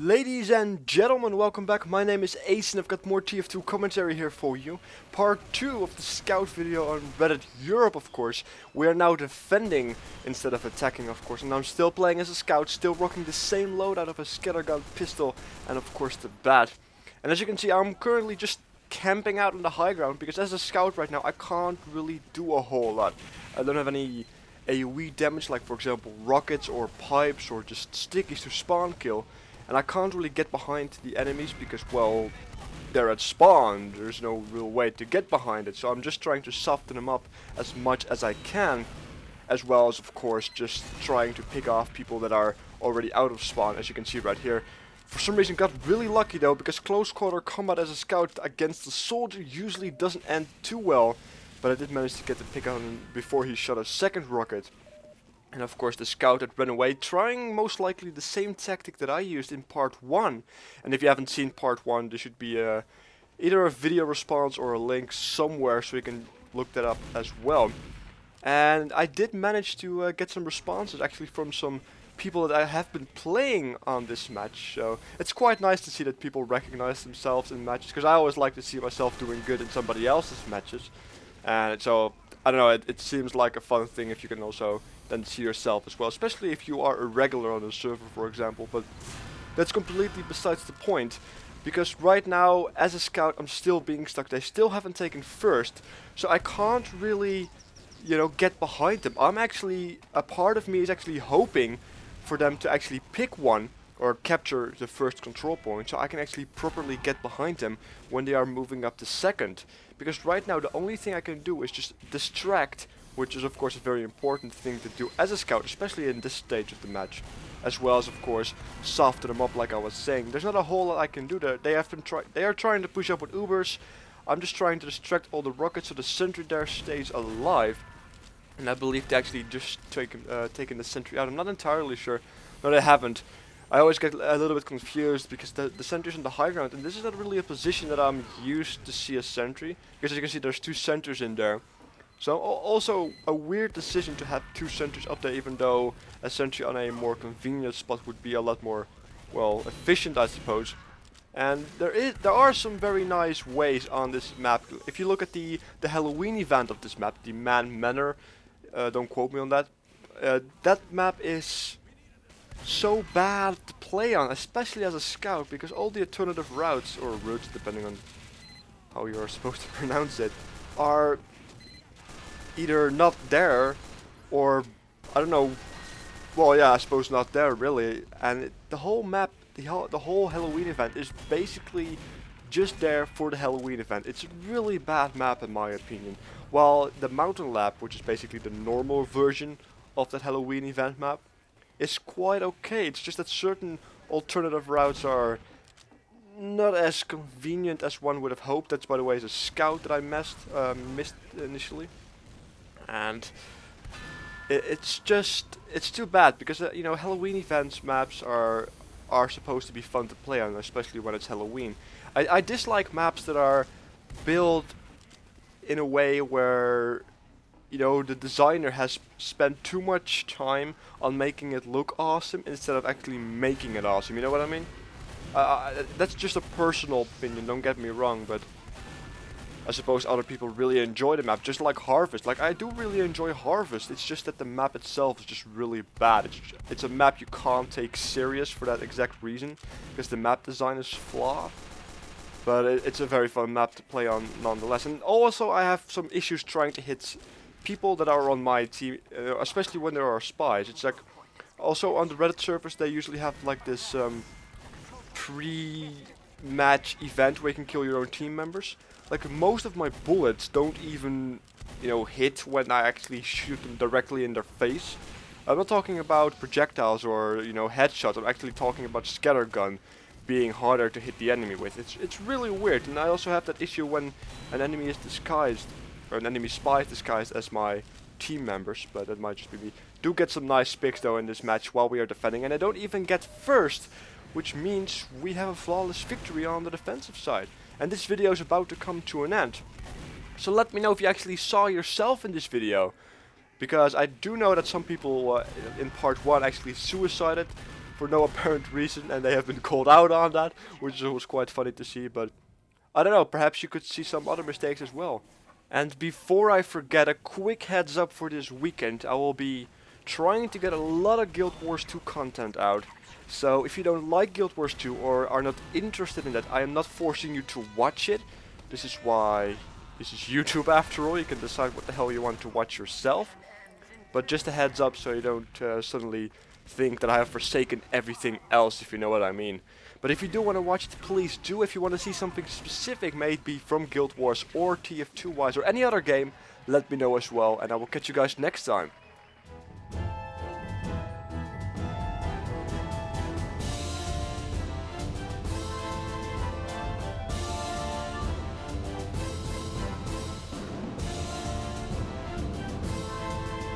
Ladies and gentlemen, welcome back. My name is Ace and I've got more TF2 commentary here for you. Part 2 of the scout video on Reddit Europe, of course. We are now defending instead of attacking, of course. And I'm still playing as a scout, still rocking the same loadout of a scattergun pistol and of course the bat. And as you can see, I'm currently just camping out on the high ground because as a scout right now I can't really do a whole lot. I don't have any AoE damage like for example rockets or pipes or just stickies to spawn kill. And I can't really get behind the enemies because, well, they're at spawn. There's no real way to get behind it. So I'm just trying to soften them up as much as I can. As well as, of course, just trying to pick off people that are already out of spawn, as you can see right here. For some reason got really lucky though, because close quarter combat as a scout against the soldier usually doesn't end too well. But I did manage to get the pick on him before he shot a second rocket. And of course the scout had run away, trying most likely the same tactic that I used in part 1. And if you haven't seen part 1, there should be either a video response or a link somewhere so you can look that up as well. And I did manage to get some responses actually from some people that I have been playing on this match. So it's quite nice to see that people recognize themselves in matches, because I always like to see myself doing good in somebody else's matches. And so, I don't know, it seems like a fun thing if you can also then see yourself as well, especially if you are a regular on the server, for example. But that's completely besides the point, because right now as a scout I'm still being stuck. They still haven't taken first, so I can't really, you know, get behind them. A part of me is actually hoping for them to actually pick one or capture the first control point, so I can actually properly get behind them when they are moving up to second. Because right now the only thing I can do is just distract, which is of course a very important thing to do as a scout, especially in this stage of the match. As well as of course soften them up, like I was saying. There's not a whole lot I can do there. They are trying to push up with Ubers. I'm just trying to distract all the rockets so the sentry there stays alive. And I believe they actually just taken the sentry out. I'm not entirely sure. No, they haven't. I always get a little bit confused because the sentry's on the high ground, and this is not really a position that I'm used to see a sentry. Because as you can see, there's two sentries in there. So also a weird decision to have two sentries up there, even though a sentry on a more convenient spot would be a lot more, well, efficient, I suppose. And there are some very nice ways on this map. If you look at the Halloween event of this map, the Man Manor, don't quote me on that. That map is so bad to play on, especially as a scout, because all the alternative routes, or routes depending on how you are supposed to pronounce it, are either not there or I don't know. Well, yeah, I suppose not there really. And the whole map, the whole Halloween event is basically just there for the Halloween event. It's a really bad map in my opinion. While the Mountain Lab, which is basically the normal version of that Halloween event map, is quite okay. It's just that certain alternative routes are not as convenient as one would have hoped. That's, by the way, as a scout that I missed initially. And it's too bad because you know, Halloween events maps are supposed to be fun to play on, especially when it's Halloween. I dislike maps that are built in a way where, you know, the designer has spent too much time on making it look awesome instead of actually making it awesome. You know what I mean? That's just a personal opinion, don't get me wrong, but I suppose other people really enjoy the map, just like Harvest. Like, I do really enjoy Harvest, it's just that the map itself is just really bad. It's a map you can't take serious for that exact reason, because the map design is flawed. But it's a very fun map to play on nonetheless. And also I have some issues trying to hit people that are on my team, especially when there are spies. It's like, also on the Reddit servers they usually have like this pre-match event where you can kill your own team members. Like, most of my bullets don't even, you know, hit when I actually shoot them directly in their face. I'm not talking about projectiles or, you know, headshots. I'm actually talking about scattergun being harder to hit the enemy with. It's really weird. And I also have that issue when an enemy is disguised, or an enemy spy is disguised as my team members, but that might just be me. Do get some nice picks though in this match while we are defending, and I don't even get first, which means we have a flawless victory on the defensive side. And this video is about to come to an end. So let me know if you actually saw yourself in this video. Because I do know that some people in part 1 actually suicided for no apparent reason, and they have been called out on that, which was quite funny to see. But I don't know, perhaps you could see some other mistakes as well. And before I forget, a quick heads up for this weekend. I will be trying to get a lot of Guild Wars 2 content out. So if you don't like Guild Wars 2 or are not interested in that, I am not forcing you to watch it. This is why this is YouTube after all. You can decide what the hell you want to watch yourself. But just a heads up so you don't suddenly think that I have forsaken everything else, if you know what I mean. But if you do want to watch it, please do. If you want to see something specific, maybe from Guild Wars or TF2 wise or any other game, let me know as well. And I will catch you guys next time.